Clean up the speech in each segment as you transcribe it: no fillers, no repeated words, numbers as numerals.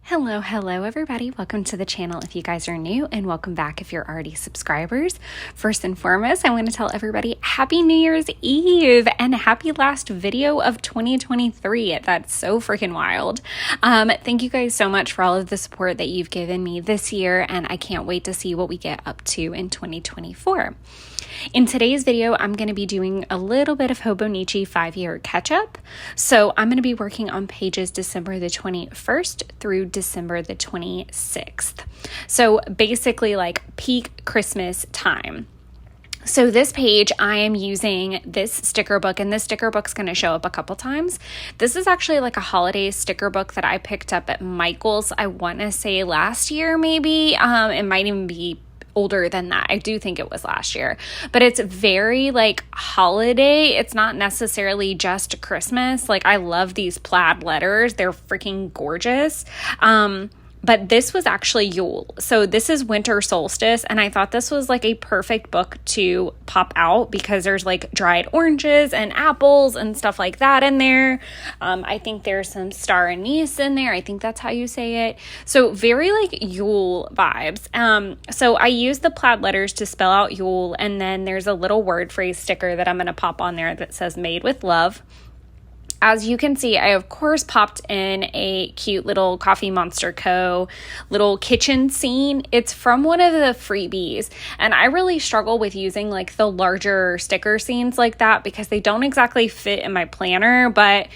Hello everybody. Welcome to the channel if you guys are new, and welcome back if you're already subscribers. First and foremost, I want to tell everybody Happy New Year's Eve and happy last video of 2023. That's so freaking wild. Thank you guys so much for all of the support that you've given me this year, and I can't wait to see what we get up to in 2024. In today's video, I'm going to be doing a little bit of Hobonichi 5-year catch-up. So I'm going to be working on pages December the 21st through December the 26th. So basically like peak Christmas time. So this page, I am using this sticker book, and this sticker book's going to show up a couple times. This is actually like a holiday sticker book that I picked up at Michael's, I want to say last year maybe. It might even be older than that. I do think it was last year, but it's very like holiday. It's not necessarily just Christmas. Like I love these plaid letters. They're freaking gorgeous. But this was actually Yule. So this is winter solstice. And I thought this was like a perfect book to pop out because there's like dried oranges and apples and stuff like that in there. I think there's some star anise in there. I think that's how you say it. So very like Yule vibes. So I use the plaid letters to spell out Yule. And then there's a little word phrase sticker that I'm going to pop on there that says made with love. As you can see, I of course popped in a cute little Coffee Monster Co. little kitchen scene. It's from one of the freebies, and I really struggle with using like the larger sticker scenes like that because they don't exactly fit in my planner, but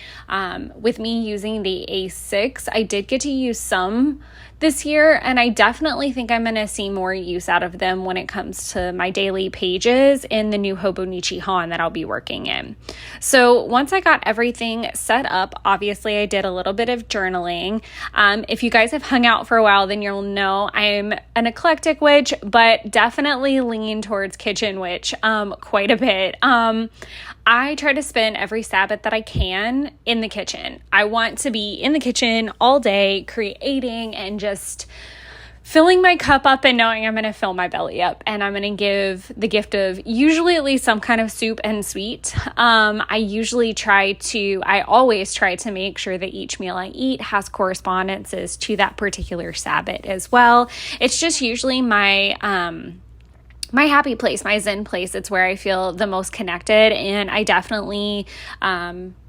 with me using the A6, I did get to use some this year, and I definitely think I'm going to see more use out of them when it comes to my daily pages in the new Hobonichi Han that I'll be working in. So once I got everything set up, obviously I did a little bit of journaling. If you guys have hung out for a while, then you'll know I'm an eclectic witch, but definitely lean towards kitchen witch quite a bit. I try to spend every Sabbath that I can in the kitchen. I want to be in the kitchen all day, creating and just filling my cup up and knowing I'm going to fill my belly up. And I'm going to give the gift of usually at least some kind of soup and sweet. I always try to make sure that each meal I eat has correspondences to that particular Sabbath as well. It's just usually my happy place, my zen place. It's where I feel the most connected. And I definitely,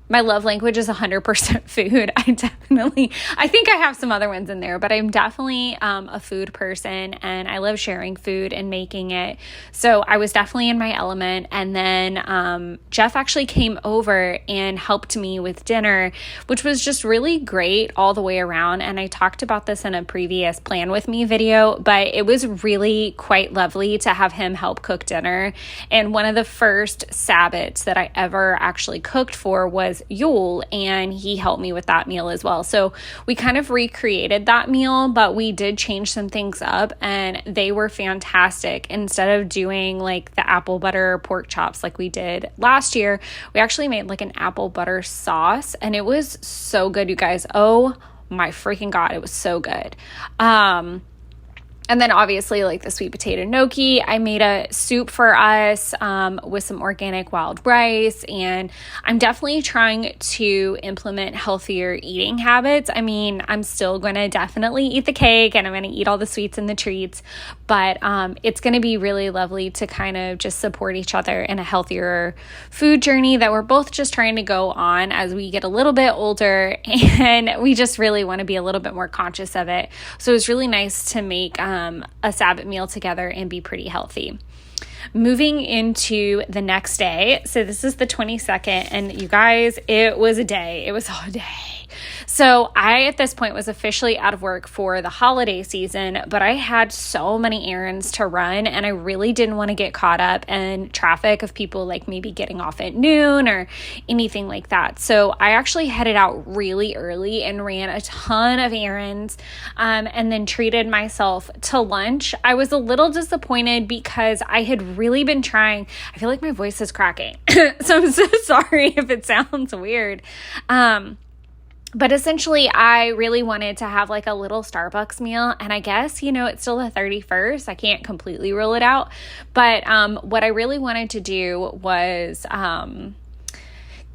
my love language is 100% food. I think I have some other ones in there, but I'm definitely a food person, and I love sharing food and making it. So I was definitely in my element. And then Jeff actually came over and helped me with dinner, which was just really great all the way around. And I talked about this in a previous Plan With Me video, but it was really quite lovely to have him help cook dinner. And one of the first Sabbaths that I ever actually cooked for was Yule, and he helped me with that meal as well. So we kind of recreated that meal, but we did change some things up, and they were fantastic. Instead of doing like the apple butter pork chops like we did last year, we actually made like an apple butter sauce, and it was so good, you guys. Oh my freaking God, it was so good. And then obviously like the sweet potato gnocchi, I made a soup for us with some organic wild rice, and I'm definitely trying to implement healthier eating habits. I mean, I'm still going to definitely eat the cake, and I'm going to eat all the sweets and the treats, but it's going to be really lovely to kind of just support each other in a healthier food journey that we're both just trying to go on as we get a little bit older, and we just really want to be a little bit more conscious of it. So it's really nice to make a Sabbath meal together and be pretty healthy. Moving into the next day. So this is the 22nd, and you guys, it was a day. It was all day. So I, at this point, was officially out of work for the holiday season, but I had so many errands to run, and I really didn't want to get caught up in traffic of people like maybe getting off at noon or anything like that. So I actually headed out really early and ran a ton of errands, and then treated myself to lunch. I was a little disappointed because I had really been trying. I feel like my voice is cracking, so I'm so sorry if it sounds weird. But essentially, I really wanted to have like a little Starbucks meal. And I guess, it's still the 31st. I can't completely rule it out. But what I really wanted to do was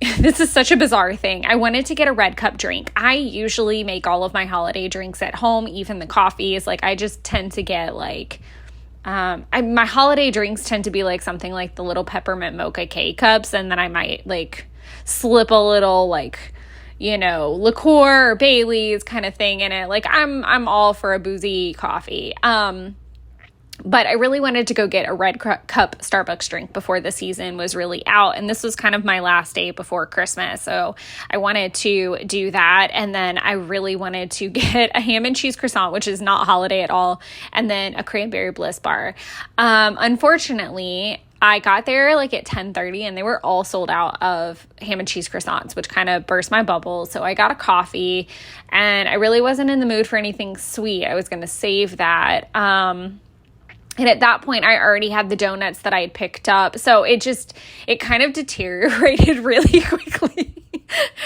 this is such a bizarre thing. I wanted to get a red cup drink. I usually make all of my holiday drinks at home, even the coffees. Like I just tend to get like, my holiday drinks tend to be like something like the little peppermint mocha K-cups. And then I might like slip a little like, liqueur or Bailey's kind of thing in it. Like I'm all for a boozy coffee. But I really wanted to go get a red cup Starbucks drink before the season was really out. And this was kind of my last day before Christmas. So I wanted to do that. And then I really wanted to get a ham and cheese croissant, which is not holiday at all. And then a cranberry bliss bar. Unfortunately, I got there like at 10:30 and they were all sold out of ham and cheese croissants, which kind of burst my bubble. So I got a coffee and I really wasn't in the mood for anything sweet. I was going to save that. And at that point, I already had the donuts that I had picked up. So it kind of deteriorated really quickly,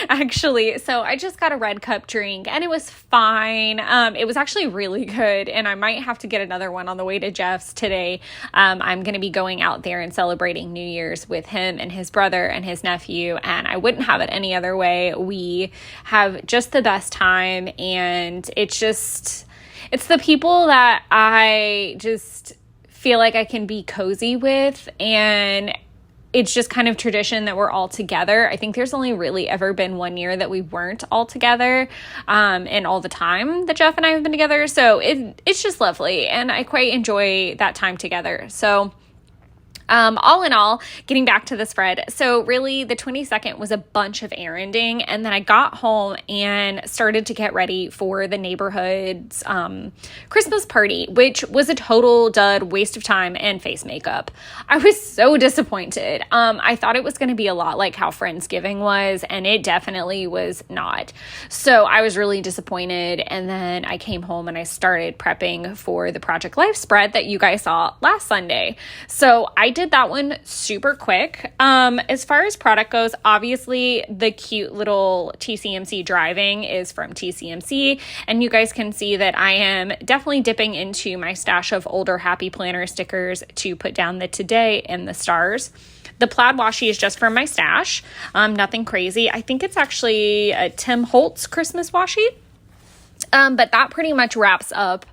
actually. So I just got a red cup drink and it was fine. It was actually really good. And I might have to get another one on the way to Jeff's today. I'm going to be going out there and celebrating New Year's with him and his brother and his nephew. And I wouldn't have it any other way. We have just the best time. And it's the people that I just feel like I can be cozy with, and it's just kind of tradition that we're all together. I think there's only really ever been one year that we weren't all together, and all the time that Jeff and I have been together. So it's just lovely, and I quite enjoy that time together. So all in all, getting back to the spread. So really the 22nd was a bunch of erranding. And then I got home and started to get ready for the neighborhood's Christmas party, which was a total dud, waste of time and face makeup. I was so disappointed. I thought it was going to be a lot like how Friendsgiving was, and it definitely was not. So I was really disappointed. And then I came home and I started prepping for the Project Life spread that you guys saw last Sunday. So I did that one super quick. As far as product goes, obviously the cute little TCMC driving is from TCMC, and you guys can see that I am definitely dipping into my stash of older Happy Planner stickers to put down the today and the stars. The plaid washi is just from my stash. Nothing crazy. I think it's actually a Tim Holtz Christmas washi. But that pretty much wraps up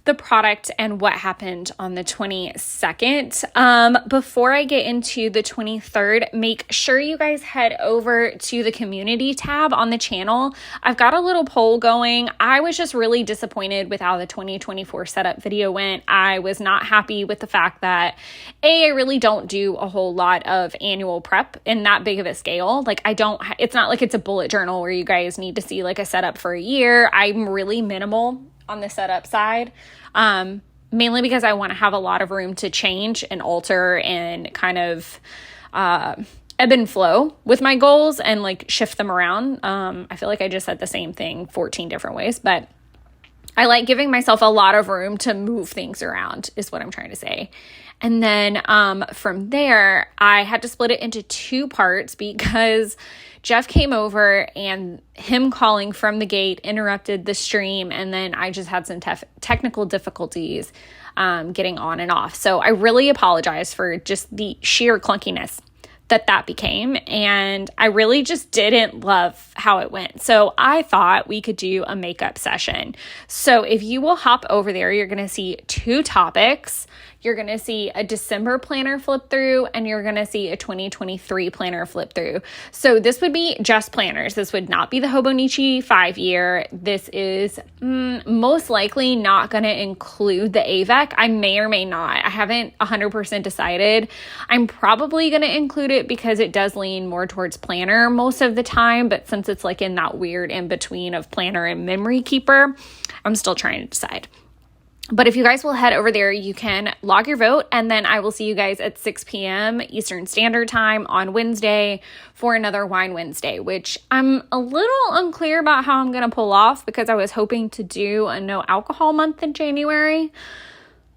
the product and what happened on the 22nd. Before I get into the 23rd, make sure you guys head over to the community tab on the channel. I've got a little poll going. I was just really disappointed with how the 2024 setup video went. I was not happy with the fact that I really don't do a whole lot of annual prep in that big of a scale. Like it's not like it's a bullet journal where you guys need to see like a setup for a year. I'm really minimal on the setup side, mainly because I want to have a lot of room to change and alter and kind of ebb and flow with my goals and like shift them around. I feel like I just said the same thing 14 different ways, but I like giving myself a lot of room to move things around is what I'm trying to say. And then from there, I had to split it into two parts because Jeff came over and him calling from the gate interrupted the stream. And then I just had some technical difficulties getting on and off. So I really apologize for just the sheer clunkiness that became. And I really just didn't love how it went. So I thought we could do a makeup session. So if you will hop over there, you're going to see two topics. You're going to see a December planner flip through, and you're going to see a 2023 planner flip through. So this would be just planners. This would not be the Hobonichi 5-year. This is most likely not going to include the AVEC. I may or may not. I haven't 100% decided. I'm probably going to include it because it does lean more towards planner most of the time. But since it's like in that weird in between of planner and memory keeper, I'm still trying to decide. But if you guys will head over there, you can log your vote, and then I will see you guys at 6 p.m. Eastern Standard Time on Wednesday for another Wine Wednesday, which I'm a little unclear about how I'm going to pull off because I was hoping to do a no alcohol month in January.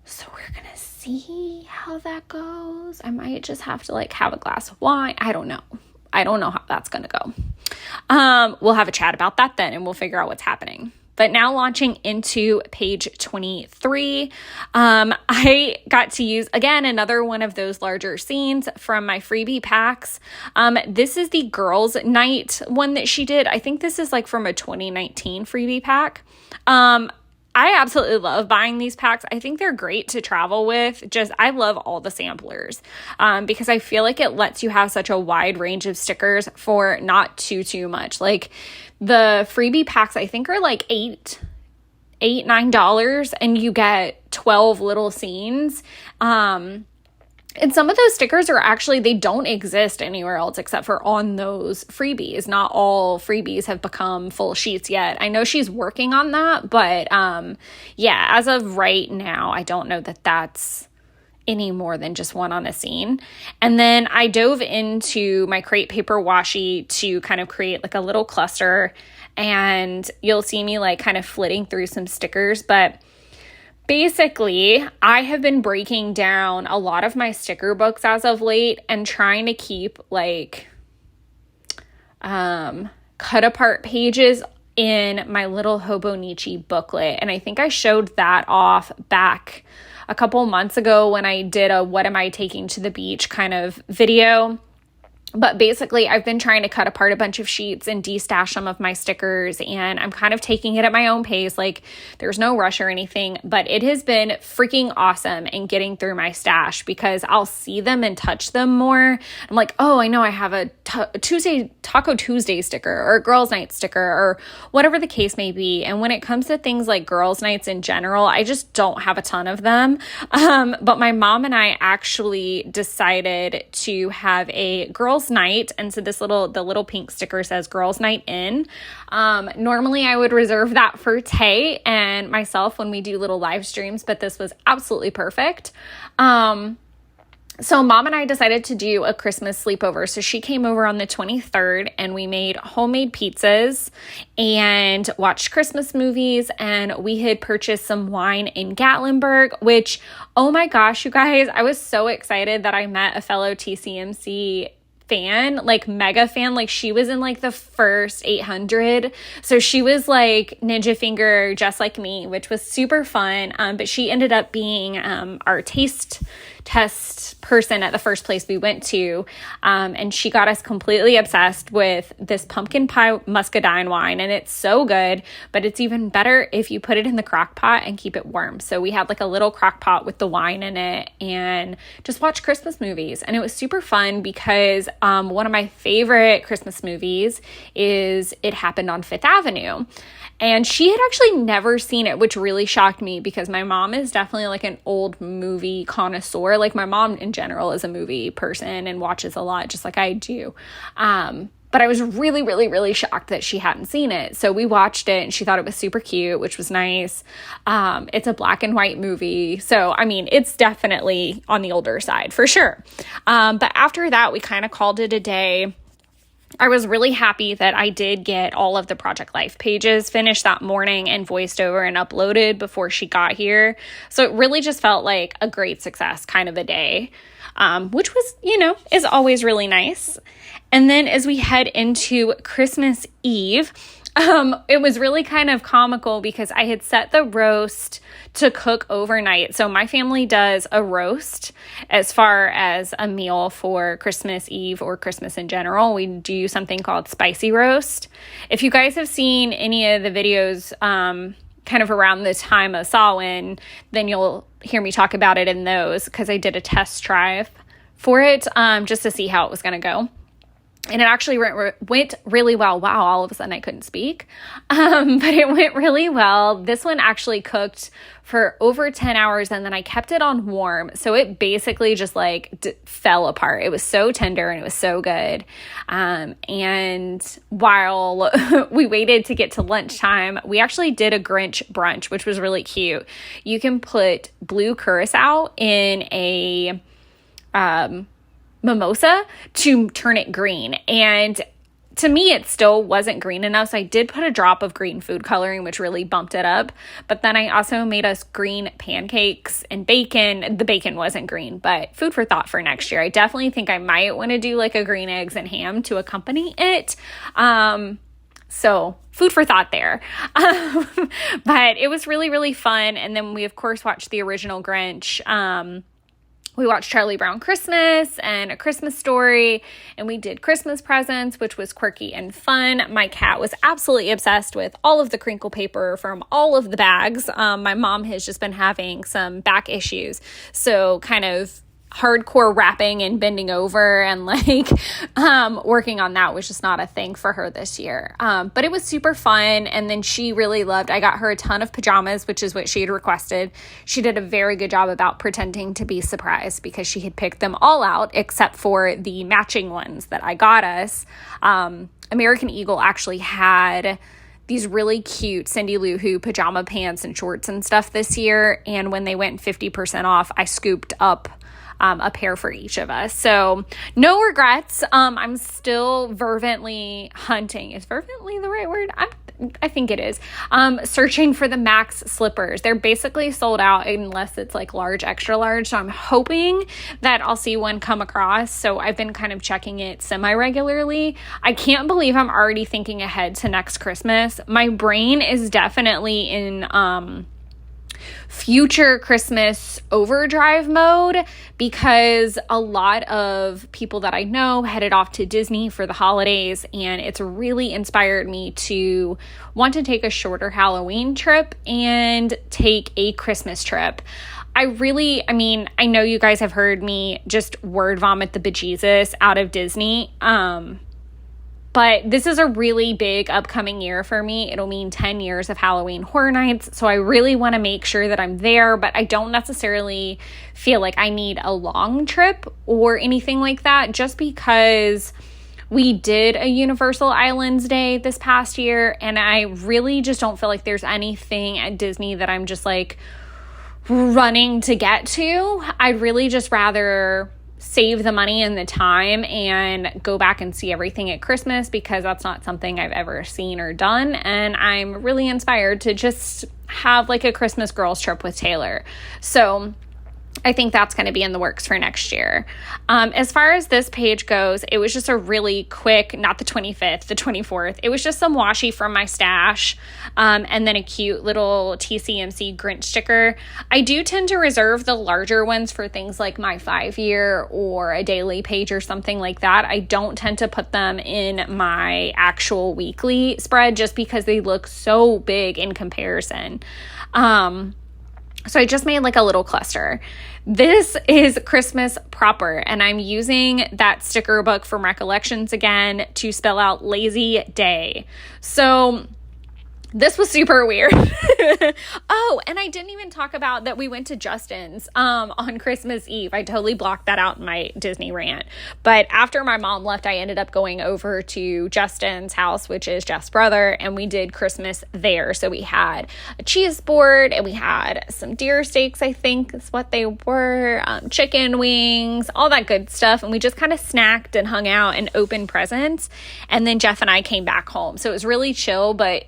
So we're going to see how that goes. I might just have to like have a glass of wine. I don't know. I don't know how that's going to go. We'll have a chat about that then, and we'll figure out what's happening. But now launching into page 23, I got to use, again, another one of those larger scenes from my freebie packs. This is the girls' night one that she did. I think this is like from a 2019 freebie pack. I absolutely love buying these packs. I think they're great to travel with. I love all the samplers because I feel like it lets you have such a wide range of stickers for not too much. Like the freebie packs, I think are like $9, and you get 12 little scenes. And some of those stickers are actually, they don't exist anywhere else except for on those freebies. Not all freebies have become full sheets yet. I know she's working on that, but yeah, as of right now, I don't know that that's any more than just one on a scene. And then I dove into my crepe paper washi to kind of create like a little cluster, and you'll see me like kind of flitting through some stickers, but basically, I have been breaking down a lot of my sticker books as of late and trying to keep like cut apart pages in my little Hobonichi booklet. And I think I showed that off back a couple months ago when I did a what am I taking to the beach kind of video. But basically, I've been trying to cut apart a bunch of sheets and destash some of my stickers, and I'm kind of taking it at my own pace. Like, there's no rush or anything, but it has been freaking awesome in getting through my stash because I'll see them and touch them more. I'm like, oh, I know I have a Taco Tuesday sticker or a Girls Night sticker or whatever the case may be. And when it comes to things like Girls Nights in general, I just don't have a ton of them. But my mom and I actually decided to have a Girls Night, and so the little pink sticker says Girls Night In. Normally I would reserve that for Tay and myself when we do little live streams, but this was absolutely perfect. So mom and I decided to do a Christmas sleepover. So she came over on the 23rd and we made homemade pizzas and watched Christmas movies, and we had purchased some wine in Gatlinburg, which, oh my gosh, you guys, I was so excited that I met a fellow TCMC fan, like mega fan. Like she was in like the first 800, so she was like Ninja Finger just like me, which was super fun. But she ended up being our taste test person at the first place we went to, and she got us completely obsessed with this pumpkin pie muscadine wine, and it's so good, but it's even better if you put it in the crock pot and keep it warm. So we had like a little crock pot with the wine in it and just watch Christmas movies, and it was super fun because one of my favorite Christmas movies is It Happened on Fifth Avenue. And she had actually never seen it, which really shocked me because my mom is definitely like an old movie connoisseur. Like my mom in general is a movie person and watches a lot, just like I do. But I was really, really, really shocked that she hadn't seen it. So we watched it and she thought it was super cute, which was nice. It's a black and white movie. So, I mean, it's definitely on the older side for sure. But after that, we kind of called it a day. I was really happy that I did get all of the Project Life pages finished that morning and voiced over and uploaded before she got here. So it really just felt like a great success kind of a day, which was, is always really nice. And then as we head into Christmas Eve, it was really kind of comical because I had set the roast to cook overnight. So my family does a roast as far as a meal for Christmas Eve or Christmas in general. We do something called spicy roast. If you guys have seen any of the videos kind of around the time of Samhain, then you'll hear me talk about it in those because I did a test drive for it just to see how it was going to go. And it actually went really well. Wow, all of a sudden I couldn't speak. But it went really well. This one actually cooked for over 10 hours and then I kept it on warm. So it basically just fell apart. It was so tender and it was so good. And while we waited to get to lunchtime, we actually did a Grinch brunch, which was really cute. You can put blue curacao in a mimosa to turn it green, and to me it still wasn't green enough, so I did put a drop of green food coloring, which really bumped it up. But then I also made us green pancakes and bacon. The bacon wasn't green, but food for thought for next year. I definitely think I might want to do like a green eggs and ham to accompany it. So food for thought there. But it was really, really fun. And then we, of course, watched the original Grinch. We watched Charlie Brown Christmas and A Christmas Story, and we did Christmas presents, which was quirky and fun. My cat was absolutely obsessed with all of the crinkle paper from all of the bags. My mom has just been having some back issues, so kind of hardcore wrapping and bending over and working on that was just not a thing for her this year. But it was super fun. And then she really loved, I got her a ton of pajamas, which is what she had requested. She did a very good job about pretending to be surprised because she had picked them all out except for the matching ones that I got us. American Eagle actually had these really cute Cindy Lou Who pajama pants and shorts and stuff this year. And when they went 50% off, I scooped up a pair for each of us. So no regrets. I'm still fervently hunting. Is fervently the right word? I think it is. Searching for the Max slippers. They're basically sold out unless it's like large, extra large. So I'm hoping that I'll see one come across. So I've been kind of checking it semi-regularly. I can't believe I'm already thinking ahead to next Christmas. My brain is definitely in future Christmas overdrive mode because a lot of people that I know headed off to Disney for the holidays, and it's really inspired me to want to take a shorter Halloween trip and take a Christmas trip. I know you guys have heard me just word vomit the bejesus out of Disney. But this is a really big upcoming year for me. It'll mean 10 years of Halloween Horror Nights. So I really want to make sure that I'm there, but I don't necessarily feel like I need a long trip or anything like that, just because we did a Universal Islands Day this past year, and I really just don't feel like there's anything at Disney that I'm just like running to get to. I'd really just rather save the money and the time and go back and see everything at Christmas, because that's not something I've ever seen or done. And I'm really inspired to just have like a Christmas girls trip with Taylor. So I think that's going to be in the works for next year. As far as this page goes, it was just a really quick, not the 25th, the 24th. It was just some washi from my stash, and then a cute little TCMC Grinch sticker. I do tend to reserve the larger ones for things like my 5-year or a daily page or something like that. I don't tend to put them in my actual weekly spread just because they look so big in comparison. So I just made like a little cluster. This is Christmas proper, and I'm using that sticker book from Recollections again to spell out Lazy Day. So this was super weird. Oh, and I didn't even talk about that we went to Justin's on Christmas Eve. I totally blocked that out in my Disney rant. But after my mom left, I ended up going over to Justin's house, which is Jeff's brother, and we did Christmas there. So we had a cheese board, and we had some deer steaks, I think is what they were, chicken wings, all that good stuff. And we just kind of snacked and hung out and opened presents. And then Jeff and I came back home. So it was really chill, but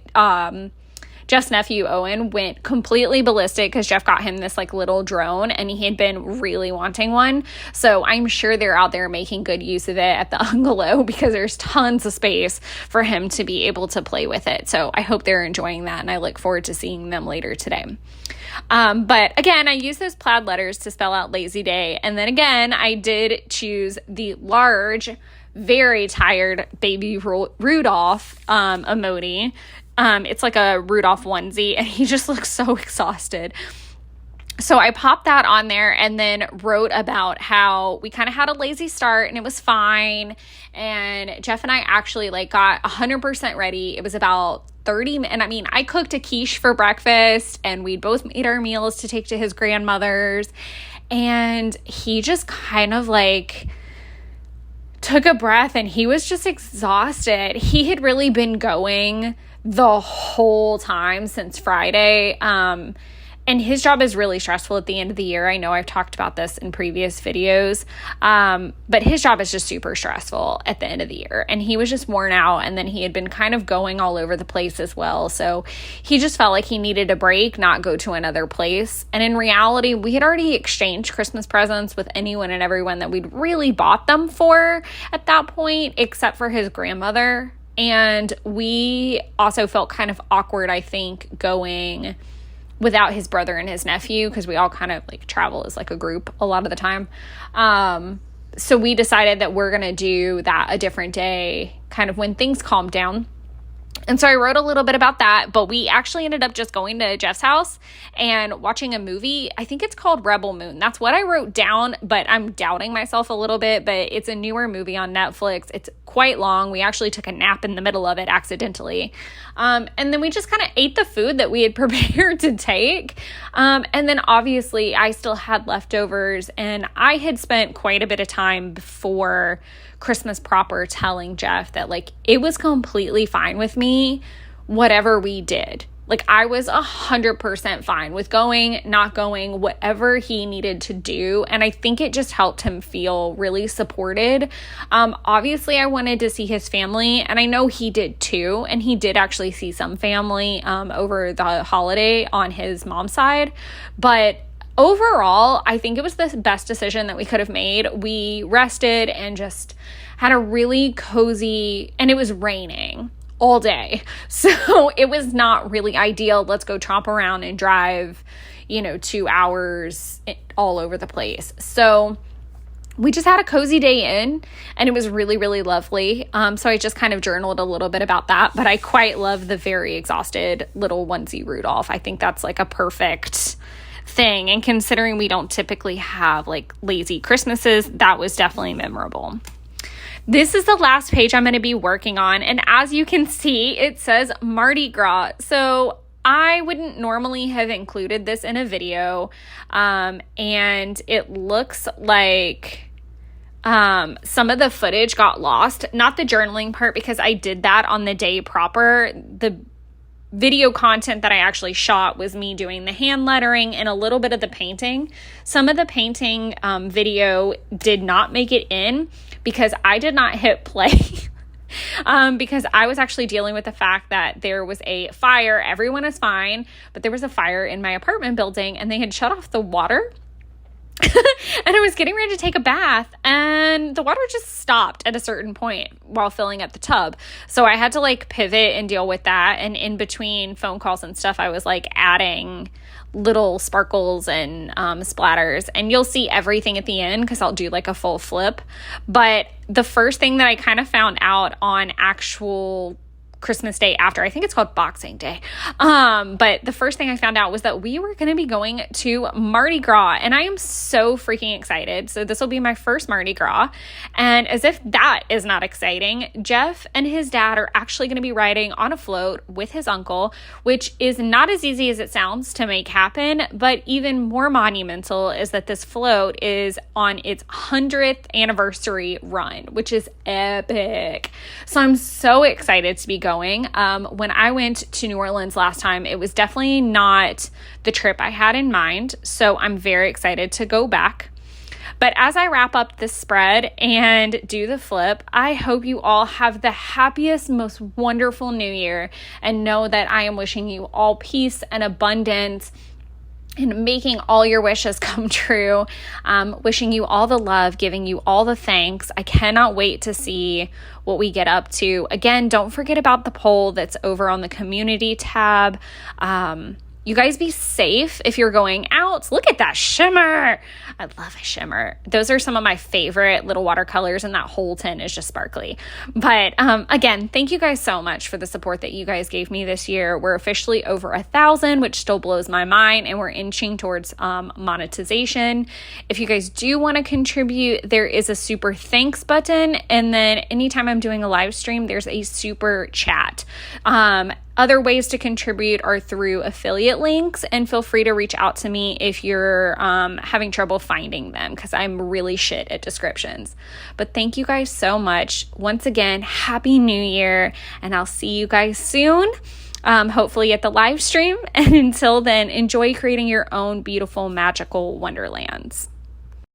Jeff's nephew, Owen, went completely ballistic because Jeff got him this like little drone, and he had been really wanting one. So I'm sure they're out there making good use of it at the Ungalow because there's tons of space for him to be able to play with it. So I hope they're enjoying that, and I look forward to seeing them later today. But again, I use those plaid letters to spell out Lazy Day. And then again, I did choose the large, very tired baby Rudolph emoji. It's like a Rudolph onesie, and he just looks so exhausted. So I popped that on there and then wrote about how we kind of had a lazy start and it was fine. And Jeff and I actually like got 100% ready. It was about 30 minutes. And I mean, I cooked a quiche for breakfast, and we'd both made our meals to take to his grandmother's. And he just kind of like took a breath, and he was just exhausted. He had really been going the whole time since Friday. And his job is really stressful at the end of the year. I know I've talked about this in previous videos, but his job is just super stressful at the end of the year. And he was just worn out, and then he had been kind of going all over the place as well. So he just felt like he needed a break, not go to another place. And in reality, we had already exchanged Christmas presents with anyone and everyone that we'd really bought them for at that point, except for his grandmother. And we also felt kind of awkward, I think, going without his brother and his nephew, because we all kind of like travel as like a group a lot of the time. So we decided that we're going to do that a different day, kind of when things calm down. And so I wrote a little bit about that, but we actually ended up just going to Jeff's house and watching a movie. I think it's called Rebel Moon. That's what I wrote down, but I'm doubting myself a little bit, but it's a newer movie on Netflix. It's quite long. We actually took a nap in the middle of it accidentally. And then we just kind of ate the food that we had prepared to take. And then obviously I still had leftovers, and I had spent quite a bit of time before Christmas proper telling Jeff that like it was completely fine with me whatever we did. Like I was 100% fine with going, not going, whatever he needed to do. And I think it just helped him feel really supported. Obviously I wanted to see his family, and I know he did too. And he did actually see some family over the holiday on his mom's side. But overall, I think it was the best decision that we could have made. We rested and just had a really cozy, and it was raining all day. So it was not really ideal. Let's go chomp around and drive, 2 hours all over the place. So we just had a cozy day in, and it was really, really lovely. So I just kind of journaled a little bit about that, but I quite love the very exhausted little onesie Rudolph. I think that's like a perfect thing. And considering we don't typically have like lazy Christmases, that was definitely memorable. This is the last page I'm going to be working on. And as you can see, it says Mardi Gras. So I wouldn't normally have included this in a video. And it looks like some of the footage got lost. Not the journaling part, because I did that on the day proper. The video content that I actually shot was me doing the hand lettering and a little bit of the painting. Some of the painting video did not make it in because I did not hit play because I was actually dealing with the fact that there was a fire. Everyone is fine, but there was a fire in my apartment building, and they had shut off the water. And I was getting ready to take a bath, and the water just stopped at a certain point while filling up the tub. So I had to like pivot and deal with that. And in between phone calls and stuff, I was like adding little sparkles and splatters, and you'll see everything at the end because I'll do like a full flip. But the first thing that I kind of found out on actual Christmas Day after, I think it's called Boxing Day. But the first thing I found out was that we were going to be going to Mardi Gras, and I am so freaking excited. So this will be my first Mardi Gras. And as if that is not exciting, Jeff and his dad are actually going to be riding on a float with his uncle, which is not as easy as it sounds to make happen. But even more monumental is that this float is on its 100th anniversary run, which is epic. So I'm so excited to be going. When I went to New Orleans last time, it was definitely not the trip I had in mind. So I'm very excited to go back. But as I wrap up this spread and do the flip, I hope you all have the happiest, most wonderful New Year, and know that I am wishing you all peace and abundance and making all your wishes come true. Wishing you all the love, giving you all the thanks. I cannot wait to see what we get up to. Again, don't forget about the poll that's over on the community tab. You guys be safe if you're going out. Look at that shimmer. I love a shimmer. Those are some of my favorite little watercolors, and that whole tin is just sparkly. But again, thank you guys so much for the support that you guys gave me this year. We're officially over 1,000, which still blows my mind, and we're inching towards monetization. If you guys do want to contribute, there is a super thanks button, and then anytime I'm doing a live stream, there's a super chat. Other ways to contribute are through affiliate links, and feel free to reach out to me if you're having trouble finding them, because I'm really shit at descriptions. But thank you guys so much. Once again, Happy New Year, and I'll see you guys soon, hopefully at the live stream. And until then, enjoy creating your own beautiful, magical wonderlands.